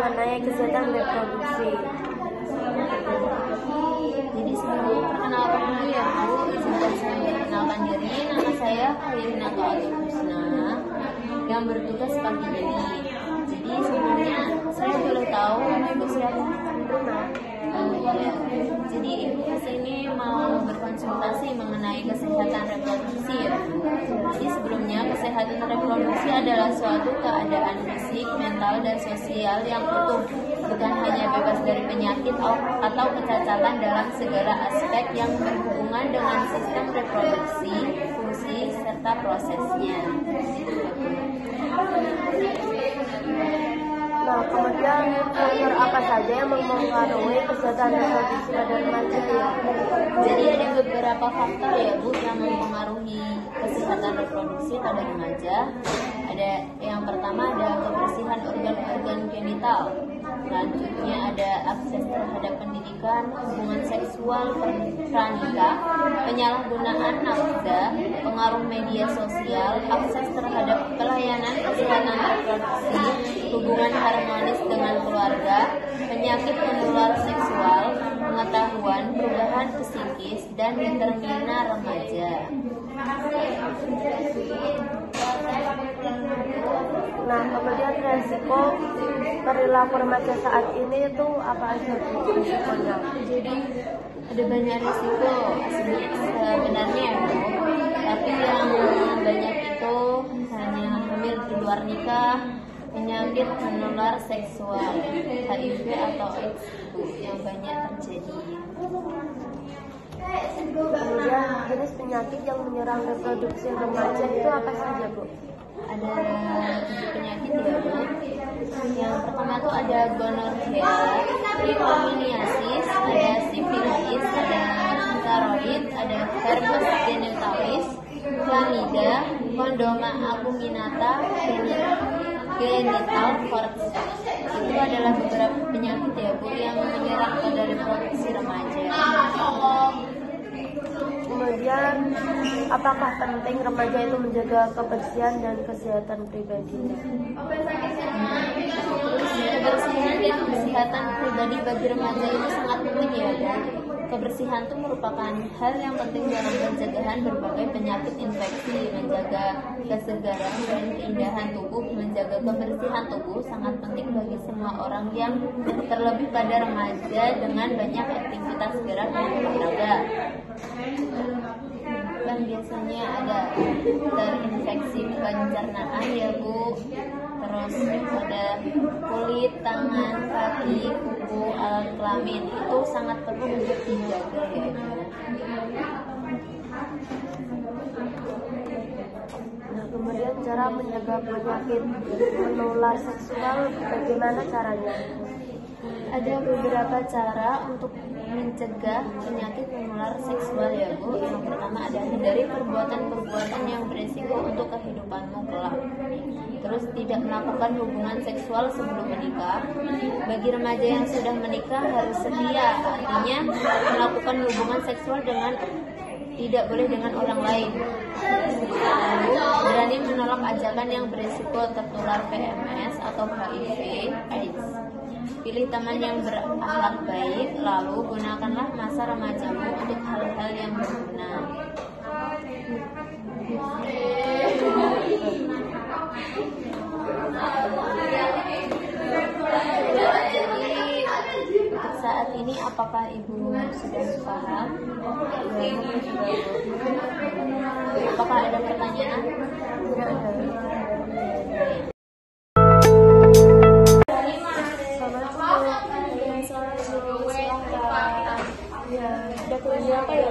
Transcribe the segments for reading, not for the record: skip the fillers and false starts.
mengenai kesehatan reproduksi. Jadi sebelumnya perkenalkan dulu ya Bu, izinkan saya memperkenalkan diri. Nama saya Khairina Kusna yang bertugas pagi ini. Jadi sebelumnya saya boleh tahu Ibu siapa? Ya. Jadi Ibu kesini mau berkonsultasi mengenai kesehatan reproduksi ya Bu. Jadi sebelumnya kesehatan reproduksi adalah suatu keadaan fisik, mental, dan sosial yang utuh, bukan hanya bebas dari penyakit atau kecacatan dalam segala aspek yang berhubungan dengan sistem reproduksi, fungsi, serta prosesnya. Nah, kemudian faktor apa saja yang mempengaruhi kesehatan reproduksi pada remaja ya? Jadi ada beberapa faktor ya Bu yang mempengaruhi kesehatan reproduksi pada remaja. Ada yang pertama ada kebersihan organ-organ genital. Selanjutnya ada akses terhadap pendidikan, hubungan seksual pranikah, penyalahgunaan nafsa, pengaruh media sosial, akses terhadap pelayanan kesehatan reproduksi, hubungan harmonis dengan keluarga, penyakit menular seksual, pengetahuan, perubahan psikis, dan determina remaja. Nah, kemudian resiko perilaku remaja saat ini itu apa aja risikonya? Jadi ada banyak risiko sebenarnya ya Bu. Tapi yang banyak itu hanya hamil di luar nikah, penyakit menular seksual, HIV atau AIDS Bu, yang banyak terjadi. Kemudian jenis penyakit yang menyerang reproduksi remaja itu apa saja Bu? Ada 7 penyakit ya Bu. Yang pertama tuh ada gonorrhea, trichomoniasis, ada sifilis, ada steroid, ada herpes genitalis, chlamydia, kondoma acuminata, genital warts. Itu adalah beberapa penyakit ya Bu yang menyerang pada reproduksi remaja. Kemudian, apakah penting remaja itu menjaga kebersihan dan kesehatan pribadinya? Kebersihan dan kesehatan pribadi bagi remaja itu sangat penting ya Bu. Kebersihan itu merupakan hal yang penting dalam pencegahan berbagai penyakit infeksi, menjaga kesegaran dan keindahan tubuh. Menjaga kebersihan tubuh sangat penting bagi semua orang yang terlebih pada remaja dengan banyak aktivitas gerak dan olahraga. Kan biasanya ada terinfeksi pencernaan ya Bu, terus ada kulit, tangan, kaki, kuku, alat kelamin, itu sangat perlu untuk dijaga ya Bu. Nah, kemudian cara mencegah penyakit menular seksual bagaimana caranya? Ada beberapa cara untuk mencegah penyakit menular seksual ya Bu. Yang pertama ada hindari perbuatan-perbuatan yang beresiko untuk kehidupanmu kelak. Terus tidak melakukan hubungan seksual sebelum menikah. Bagi remaja yang sudah menikah harus setia, artinya melakukan hubungan seksual tidak boleh dengan orang lain. Lalu berani menolak ajakan yang beresiko tertular PMS atau HIV/AIDS. Pilih teman yang berakhlak baik, lalu gunakanlah masa remajamu untuk hal-hal yang berguna. Jadi untuk saat ini apakah Ibu sudah paham? Apakah ada pertanyaan? Tidak ada. Ada keluarga apa ya?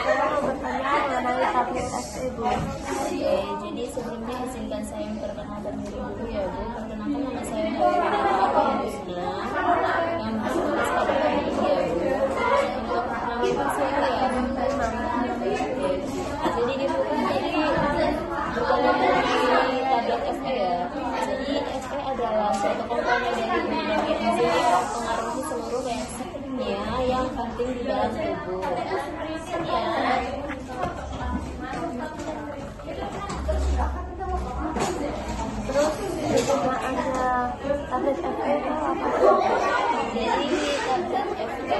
Saya mau bertanya mengenai tablet SE Bu. Oke, jadi sebelumnya izinkan saya memperkenalkan diri dulu ya Bu. Perkenalkan nama saya Khairina Kusna yang bertugas pada hari ini ya Bu. Untuk nama Ibu siapa ya? Jadi Ibu sendiri bukan dari tablet SE ya. Jadi SE adalah suatu komponen dari berbagai enzim yang mempengaruhi seluruh reaksi kimia yang penting di dalam tubuh. Ya. Terus kegunaannya tablet FE itu apa? Jadi tablet FE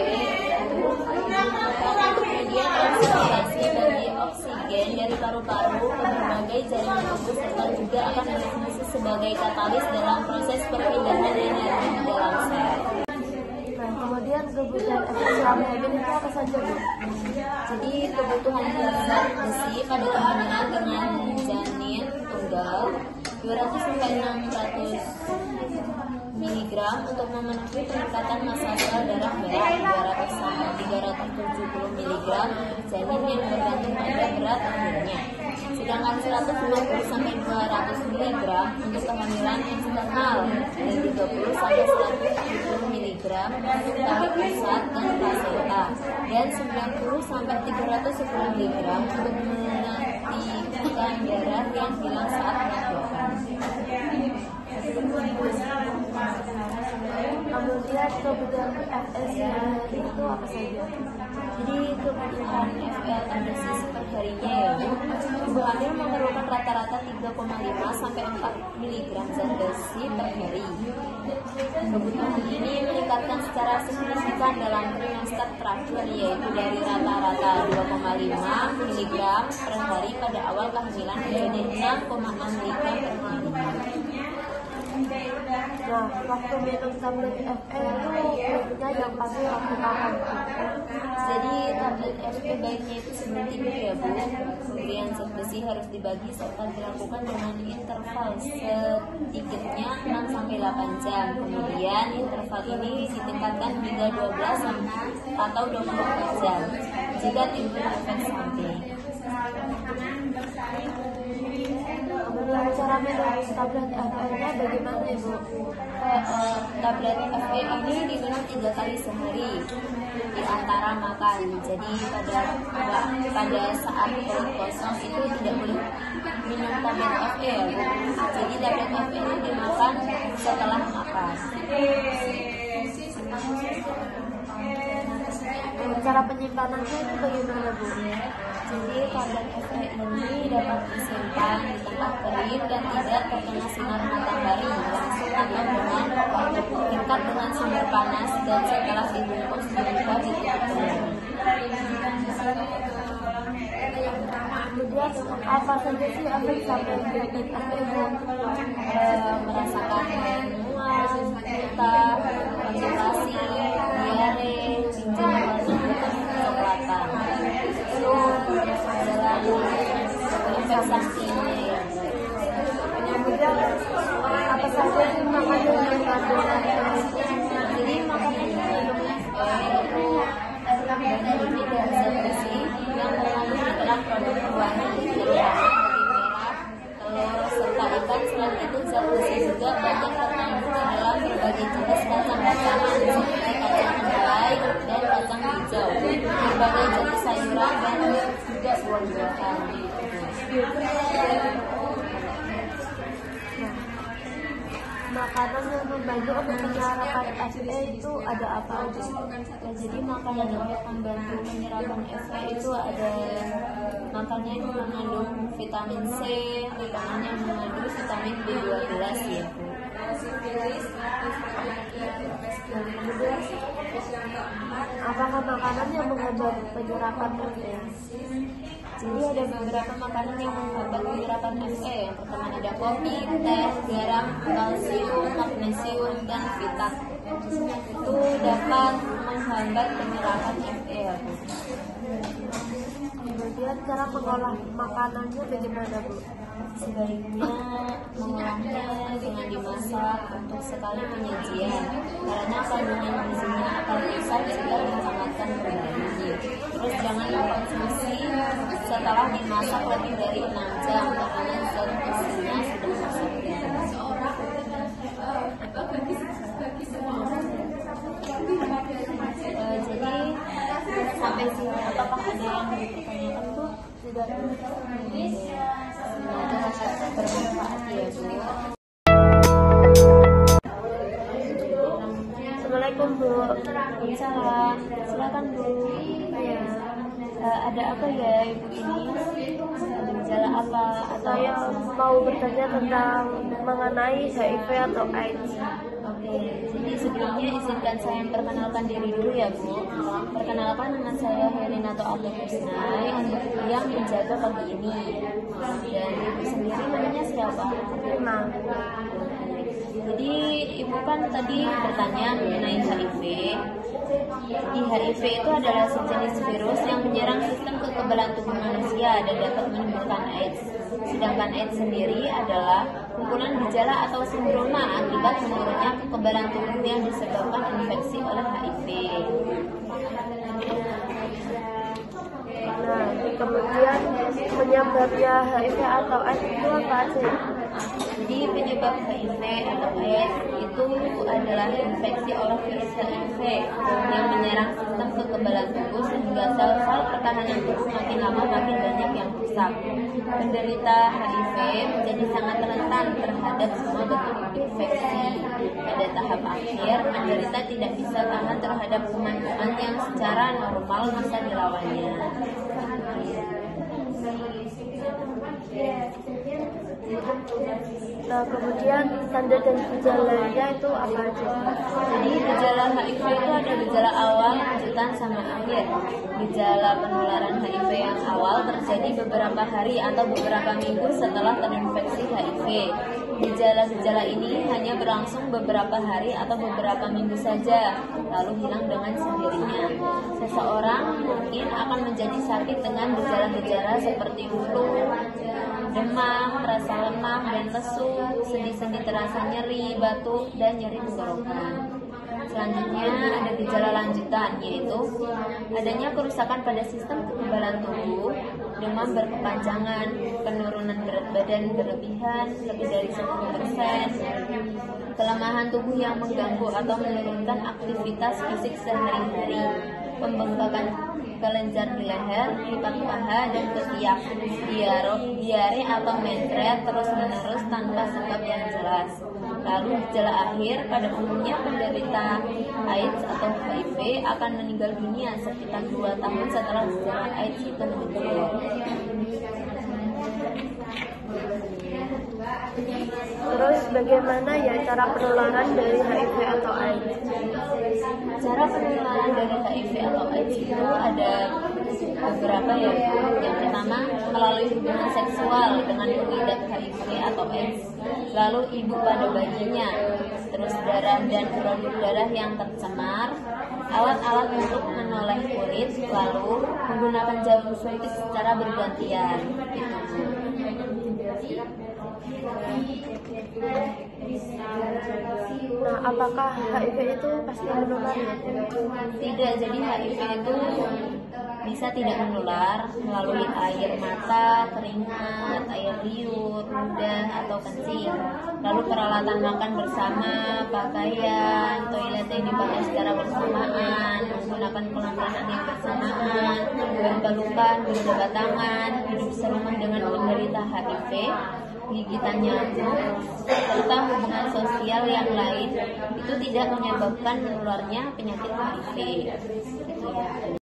itu merupakan media transpirasi bagi oksigen dari paru-paru ke berbagai jaringan tubuh serta juga akan berfungsi sebagai katalis dalam proses perpindahan energi di dalam sel. Nah, kemudian kebutuhan FE selama hamil itu apa saja, Bu? Jadi kebutuhan zat besi pada kehamilan dengan janin tunggal 200 sampai 600 mg untuk memenuhi peningkatan massa sel darah merah 200 sampai 370 mg janin yang bergantung pada berat akhirnya. Sedangkan 150 sampai 200 mg untuk kehamilan eksternal dan 30 sampai 170 mg untuk tali pusat dan plasenta dan 90 sampai 310 mg untuk menghentikan darah yang hilang saat melahirkan. Kemudian kebutuhan FE sehari itu apa saja? Jadi kebutuhan FE atau dosis per harinya ya Bu, ibu hamil memerlukan rata-rata 3,5 sampai 4 mg zat besi per hari. Kebutuhan ini meningkatkan secara signifikan dalam trimester terakhir yaitu dari rata-rata 2,5 mg per hari pada awal kehamilan menjadi 6,6 mg per hari. Nah, waktu minum tablet FE itu baiknya yang pasti waktu kapan? Jadi tablet FE baiknya itu sebelum tidur ya Bu. Pemberian zat besi harus dibagi serta dilakukan dengan interval sedikitnya 6 sampai 8 jam. Kemudian interval ini ditingkatkan hingga 12 atau 24 jam jika timbul efek samping. Kemudian cara minum tablet FE-nya bagaimana, Ibu? Tablet FE ini diminum 3 kali sehari di antara makan. Jadi pada saat perut kosong itu tidak boleh minum tablet FE ya Bu. Jadi tablet FE ini dimakan setelah makan. Cara penyimpanannya itu bagaimana, Bu? Jadi tablet FE ini dapat disimpan di tempat kering dan tidak terkena sinar matahari langsung atau dengan dekat dengan sumber panas dan setelah dibungkus dibuka ditutup kembali. Kemudian apa saja sih efek samping dari FE, Bu? Merasakan mual, muntah, konstipasi, diare, ginjal warna kecoklatan. Itu adalah efek sampingnya ya. Kemudian apa saja sih makanan yang mengandung FE? Jadi makanan yang mengandung FE itu terdiri dari zat besi yang mengandung di dalam produk berwarna terutama daging merah, telur, serta ikan. Selain itu zat besi juga banyak terkandung di dalam berbagai jenis kacang-kacangan seperti kacang kedelai dan kacang hijau, berbagai jenis sayuran dan juga buah-buahan. Makanan yang membantu untuk menyerapan FE itu ada apa aja? Ya, jadi makanan yang membantu penyerapan FE itu ada makannya yang mengandung vitamin C, makanan yang mengandung vitamin B12 ya Bu. Kemudian apakah makanan yang menghambat penyerapan FE? Jadi ada beberapa makanan yang menghambat penyerapan FE. Yang pertama ada kopi, teh, garam, kalsium, magnesium, dan vitamin. Itu dapat menghambat penyerapan FE ya Bu. Kemudian cara mengolah makanannya bagaimana, Bu? Sebaiknya mengolahnya dengan dimasak untuk sekali penyajian karena kandungan gizinya akan rusak jika dihangatkan kembali. Terus jangan mengkonsumsi setelah dimasak lebih dari 6 jam karena zat besinya sudah masuk ke dalam. Jadi sampai sini apakah ada yang dipertanyakan Bu? Tidak. Semoga bermanfaat ya Bu. Assalamualaikum, Bu. Waalaikumsalam. Silakan Bu. Ya, Ada apa ya Ibu ini? Ada gejala apa atau saya mau bertanya tentang mengenai HIV atau AIDS. sebelumnya izinkan saya memperkenalkan diri dulu ya Bu. Perkenalkan, nama saya Herinato Abdulhusnai yang menjaga pagi ini. Dan Ibu sendiri namanya siapa? Memang. Jadi Ibu kan tadi bertanya mengenai HIV. Di HIV itu adalah sejenis virus yang menyerang sistem kekebalan tubuh manusia dan dapat menimbulkan AIDS. Sedangkan AIDS sendiri adalah kumpulan gejala atau sindroma akibat menurunnya kekebalan tubuh yang disebabkan infeksi oleh HIV. Nah, kemudian penyebabnya HIV atau AIDS itu apa sih? Jadi penyebab HIV atau AIDS itu adalah infeksi oleh virus HIV yang menyerang sistem kekebalan tubuh sehingga sel-sel pertahanan tubuh makin lama makin banyak yang rusak. Penderita HIV menjadi sangat rentan terhadap semua bentuk infeksi. Pada tahap akhir, penderita tidak bisa tahan terhadap kuman-kuman yang secara normal bisa dilawannya. Nah, kemudian tanda dan gejalanya itu apa aja? Jadi gejala HIV itu ada gejala awal, lanjutan, sama akhir. Gejala penularan HIV yang awal terjadi beberapa hari atau beberapa minggu setelah terinfeksi HIV. Gejala-gejala ini hanya berlangsung beberapa hari atau beberapa minggu saja, lalu hilang dengan sendirinya. Seseorang mungkin akan menjadi sakit dengan gejala-gejala seperti flu, demam, rasa lemah dan lesu, sendi-sendi terasa nyeri, batuk, dan nyeri tenggorokan. Selanjutnya ada gejala lanjutan, yaitu adanya kerusakan pada sistem kekebalan tubuh, demam berkepanjangan, penurunan berat badan berlebihan lebih dari 10%, kelemahan tubuh yang mengganggu atau menurunkan aktivitas fisik sehari-hari, pembengkakan kelenjar di leher, lipat paha, dan ketiak, diare atau mencret terus-menerus tanpa sebab yang jelas. Lalu gejala akhir, pada umumnya penderita AIDS atau HIV akan meninggal dunia sekitar 2 tahun setelah gejala AIDS itu muncul. Terus bagaimana ya cara penularan dari HIV atau AIDS? Cara penularan dari HIV atau AIDS itu ada beberapa ya. Yang pertama, melalui hubungan seksual dengan pengidap HIV atau AIDS, lalu ibu pada bayinya, terus darah dan produk darah yang tercemar, alat-alat untuk menoleh kulit, lalu menggunakan jarum suntik secara bergantian. Nah, apakah HIV itu pasti menular ya? Tidak, jadi HIV itu bisa tidak menular melalui air mata, keringat, air liur, ludah, atau kencing. Lalu peralatan makan bersama, pakaian, toilet yang dipakai secara bersamaan, menggunakan pelan-pelan angin bersamaan, berpelukan, berjabat tangan, hidup serumah dengan penderita HIV, gigitan nyamuk, serta hubungan sosial yang lain itu tidak menyebabkan menularnya penyakit HIV. Gitu ya.